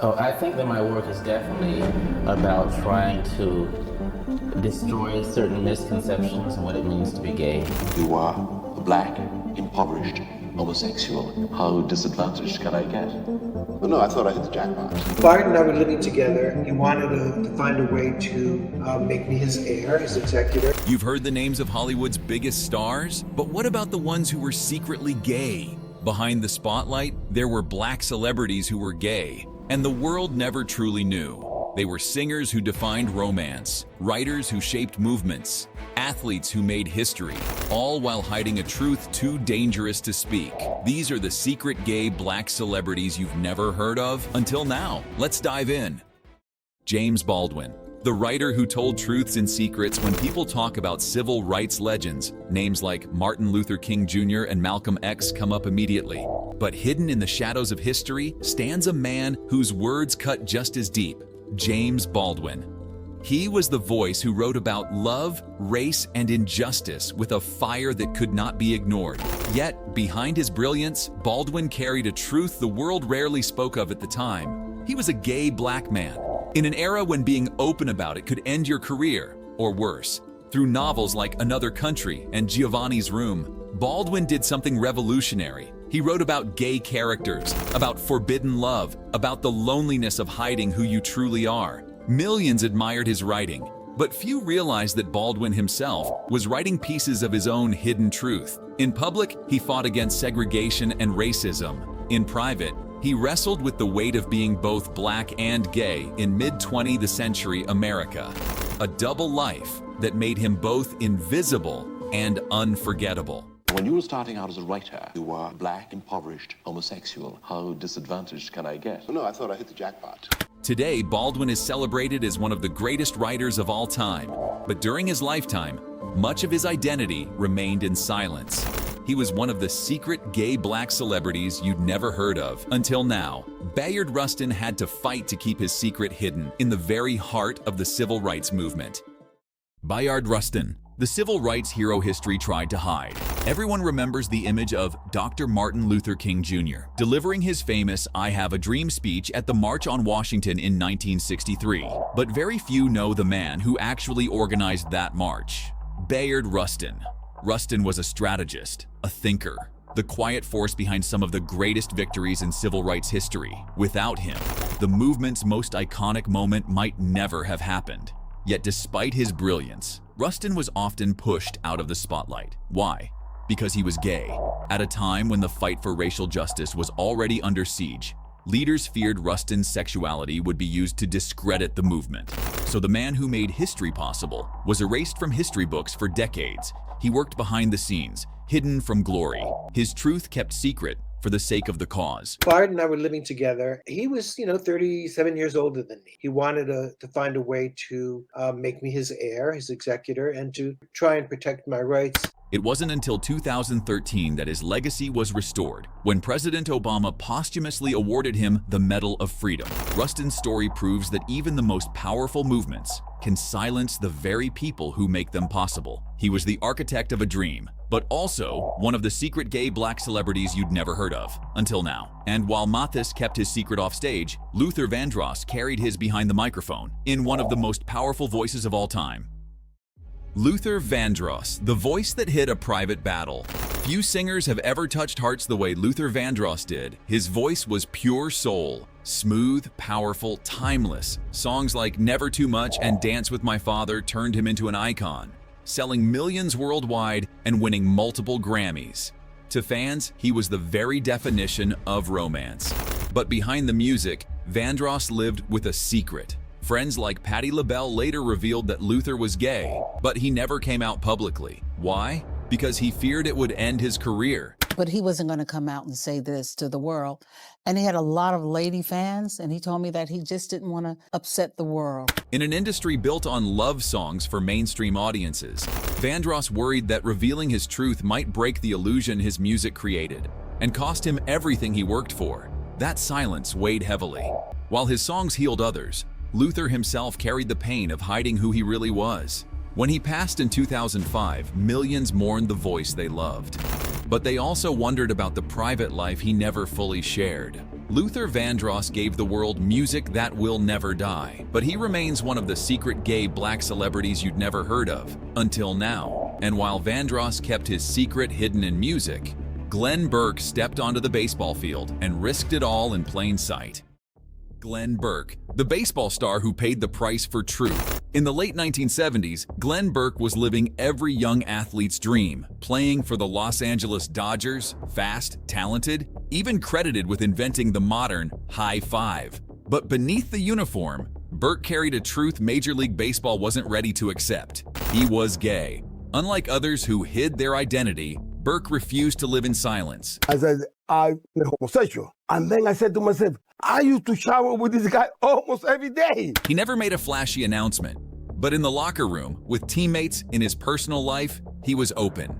Oh, I think that my work is definitely about trying to destroy certain misconceptions of what it means to be gay. You are a black, impoverished, homosexual. How disadvantaged can I get? Well, no, I thought I hit the jackpot. Bayard and I were living together. He wanted to find a way to make me his heir, his executor. You've heard the names of Hollywood's biggest stars, but what about the ones who were secretly gay? Behind the spotlight, there were black celebrities who were gay, and the world never truly knew. They were singers who defined romance, writers who shaped movements, athletes who made history, all while hiding a truth too dangerous to speak. These are the secret gay black celebrities you've never heard of until now. Let's dive in. James Baldwin, the writer who told truths and secrets. When people talk about civil rights legends, names like Martin Luther King Jr. and Malcolm X come up immediately. But hidden in the shadows of history stands a man whose words cut just as deep: James Baldwin. He was the voice who wrote about love, race, and injustice with a fire that could not be ignored. Yet, behind his brilliance, Baldwin carried a truth the world rarely spoke of at the time. He was a gay black man, in an era when being open about it could end your career, or worse. Through novels like Another Country and Giovanni's Room, Baldwin did something revolutionary. He wrote about gay characters, about forbidden love, about the loneliness of hiding who you truly are. Millions admired his writing, but few realized that Baldwin himself was writing pieces of his own hidden truth. In public, he fought against segregation and racism. In private, he wrestled with the weight of being both black and gay in mid-20th century America. A double life that made him both invisible and unforgettable. When you were starting out as a writer, you were black, impoverished, homosexual. How disadvantaged can I get? Well, no, I thought I hit the jackpot. Today, Baldwin is celebrated as one of the greatest writers of all time. But during his lifetime, much of his identity remained in silence. He was one of the secret gay black celebrities you'd never heard of until now. Bayard Rustin had to fight to keep his secret hidden in the very heart of the civil rights movement. Bayard Rustin, the civil rights hero history tried to hide. Everyone remembers the image of Dr. Martin Luther King Jr. delivering his famous "I Have a Dream" speech at the March on Washington in 1963. But very few know the man who actually organized that march: Bayard Rustin. Rustin was a strategist, a thinker, the quiet force behind some of the greatest victories in civil rights history. Without him, the movement's most iconic moment might never have happened. Yet despite his brilliance, Rustin was often pushed out of the spotlight. Why? Because he was gay. At a time when the fight for racial justice was already under siege, leaders feared Rustin's sexuality would be used to discredit the movement. So the man who made history possible was erased from history books for decades. He worked behind the scenes, hidden from glory. His truth kept secret for the sake of the cause. Bayard and I were living together. He was, 37 years older than me. He wanted to find a way to make me his heir, his executor, and to try and protect my rights. It wasn't until 2013 that his legacy was restored, when President Obama posthumously awarded him the Medal of Freedom. Rustin's story proves that even the most powerful movements can silence the very people who make them possible. He was the architect of a dream, but also one of the secret gay black celebrities you'd never heard of, until now. And while Mathis kept his secret off stage, Luther Vandross carried his behind the microphone, in one of the most powerful voices of all time. Luther Vandross, the voice that hit a private battle. Few singers have ever touched hearts the way Luther Vandross did. His voice was pure soul, smooth, powerful, timeless. Songs like Never Too Much and Dance with My Father turned him into an icon, selling millions worldwide and winning multiple Grammys. To fans, he was the very definition of romance. But behind the music, Vandross lived with a secret. Friends like Patti LaBelle later revealed that Luther was gay, but he never came out publicly. Why? Because he feared it would end his career. But he wasn't going to come out and say this to the world. And he had a lot of lady fans, and he told me that he just didn't want to upset the world. In an industry built on love songs for mainstream audiences, Vandross worried that revealing his truth might break the illusion his music created and cost him everything he worked for. That silence weighed heavily. While his songs healed others, Luther himself carried the pain of hiding who he really was. When he passed in 2005, millions mourned the voice they loved. But they also wondered about the private life he never fully shared. Luther Vandross gave the world music that will never die, but he remains one of the secret gay black celebrities you'd never heard of, until now. And while Vandross kept his secret hidden in music, Glenn Burke stepped onto the baseball field and risked it all in plain sight. Glenn Burke, the baseball star who paid the price for truth. In the late 1970s, Glenn Burke was living every young athlete's dream, playing for the Los Angeles Dodgers, fast, talented, even credited with inventing the modern high five. But beneath the uniform, Burke carried a truth Major League Baseball wasn't ready to accept. He was gay. Unlike others who hid their identity, Burke refused to live in silence. I said, I'm homosexual. And then I said to myself, I used to shower with this guy almost every day. He never made a flashy announcement, but in the locker room, with teammates, in his personal life, he was open.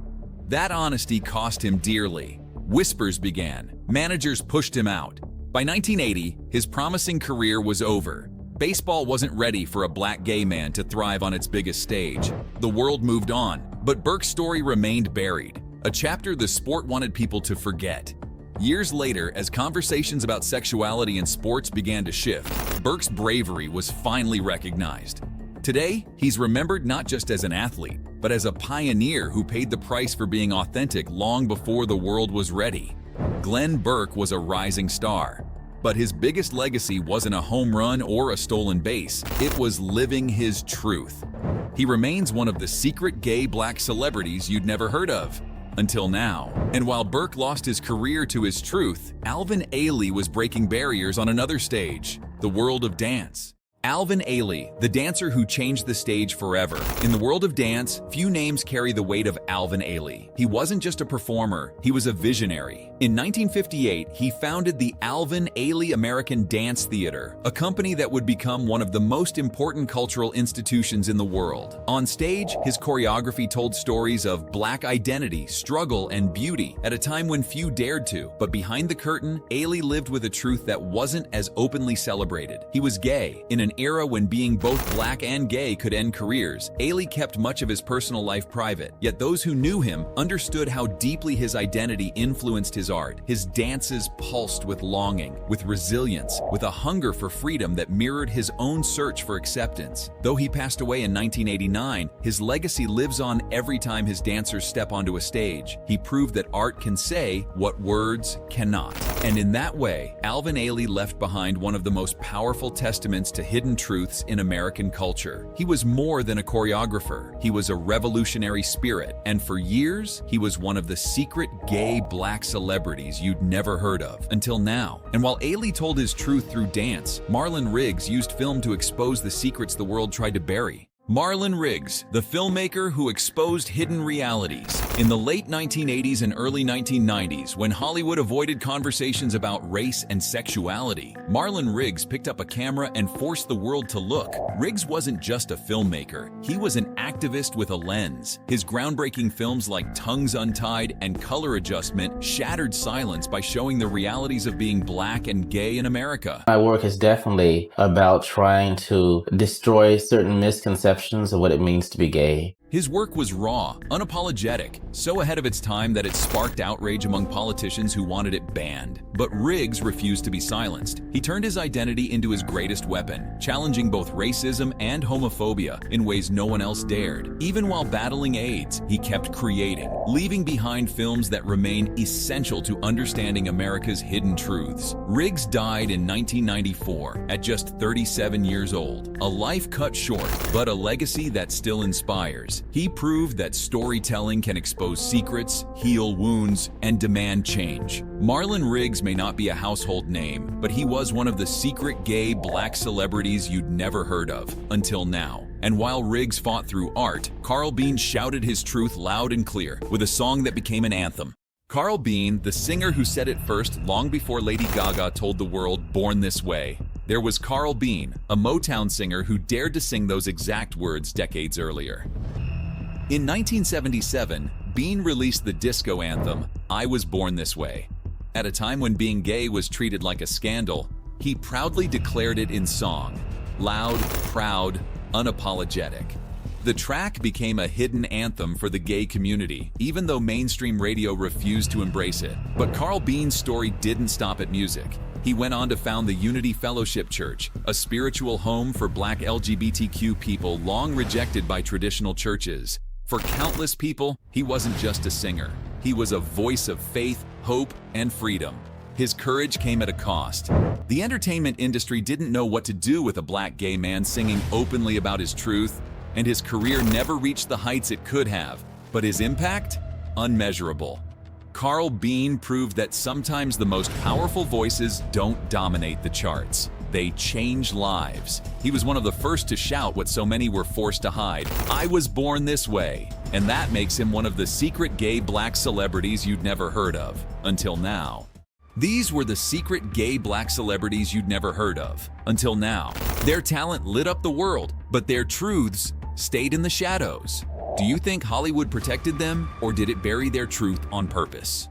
That honesty cost him dearly. Whispers began. Managers pushed him out. By 1980, his promising career was over. Baseball wasn't ready for a black gay man to thrive on its biggest stage. The world moved on, but Burke's story remained buried, a chapter the sport wanted people to forget. Years later, as conversations about sexuality in sports began to shift, Burke's bravery was finally recognized. Today, he's remembered not just as an athlete, but as a pioneer who paid the price for being authentic long before the world was ready. Glenn Burke was a rising star, but his biggest legacy wasn't a home run or a stolen base. It was living his truth. He remains one of the secret gay black celebrities you'd never heard of, until now. And while Burke lost his career to his truth, Alvin Ailey was breaking barriers on another stage, the world of dance. Alvin Ailey, the dancer who changed the stage forever. In the world of dance, few names carry the weight of Alvin Ailey. He wasn't just a performer, he was a visionary. In 1958, he founded the Alvin Ailey American Dance Theater, a company that would become one of the most important cultural institutions in the world. On stage, his choreography told stories of black identity, struggle, and beauty at a time when few dared to. But behind the curtain, Ailey lived with a truth that wasn't as openly celebrated. He was gay. In an era when being both black and gay could end careers, Ailey kept much of his personal life private. Yet those who knew him understood how deeply his identity influenced his art. His dances pulsed with longing, with resilience, with a hunger for freedom that mirrored his own search for acceptance. Though he passed away in 1989, his legacy lives on every time his dancers step onto a stage. He proved that art can say what words cannot. And in that way, Alvin Ailey left behind one of the most powerful testaments to hidden truths in American culture. He was more than a choreographer. He was a revolutionary spirit. And for years, he was one of the secret gay black celebrities you'd never heard of, until now. And while Ailey told his truth through dance, Marlon Riggs used film to expose the secrets the world tried to bury. Marlon Riggs, the filmmaker who exposed hidden realities. In the late 1980s and early 1990s, when Hollywood avoided conversations about race and sexuality, Marlon Riggs picked up a camera and forced the world to look. Riggs wasn't just a filmmaker, he was an activist with a lens. His groundbreaking films like Tongues Untied and Color Adjustment shattered silence by showing the realities of being black and gay in America. My work is definitely about trying to destroy certain misconceptions of what it means to be gay. His work was raw, unapologetic, so ahead of its time that it sparked outrage among politicians who wanted it banned. But Riggs refused to be silenced. He turned his identity into his greatest weapon, challenging both racism and homophobia in ways no one else dared. Even while battling AIDS, he kept creating, leaving behind films that remain essential to understanding America's hidden truths. Riggs died in 1994 at just 37 years old, a life cut short, but a legacy that still inspires. He proved that storytelling can expose secrets, heal wounds, and demand change. Marlon Riggs may not be a household name, but he was one of the secret gay black celebrities you'd never heard of, until now. And while Riggs fought through art, Carl Bean shouted his truth loud and clear, with a song that became an anthem. Carl Bean, the singer who said it first long before Lady Gaga told the world, "Born This Way." There was Carl Bean, a Motown singer who dared to sing those exact words decades earlier. In 1977, Bean released the disco anthem, "I Was Born This Way." At a time when being gay was treated like a scandal, he proudly declared it in song, loud, proud, unapologetic. The track became a hidden anthem for the gay community, even though mainstream radio refused to embrace it. But Carl Bean's story didn't stop at music. He went on to found the Unity Fellowship Church, a spiritual home for Black LGBTQ people long rejected by traditional churches. For countless people, he wasn't just a singer. He was a voice of faith, hope, and freedom. His courage came at a cost. The entertainment industry didn't know what to do with a Black gay man singing openly about his truth, and his career never reached the heights it could have. But his impact? Unmeasurable. Carl Bean proved that sometimes the most powerful voices don't dominate the charts. They change lives. He was one of the first to shout what so many were forced to hide: "I was born this way." And that makes him one of the secret gay Black celebrities you'd never heard of, until now. These were the secret gay Black celebrities you'd never heard of, until now. Their talent lit up the world, but their truths stayed in the shadows. Do you think Hollywood protected them, or did it bury their truth on purpose?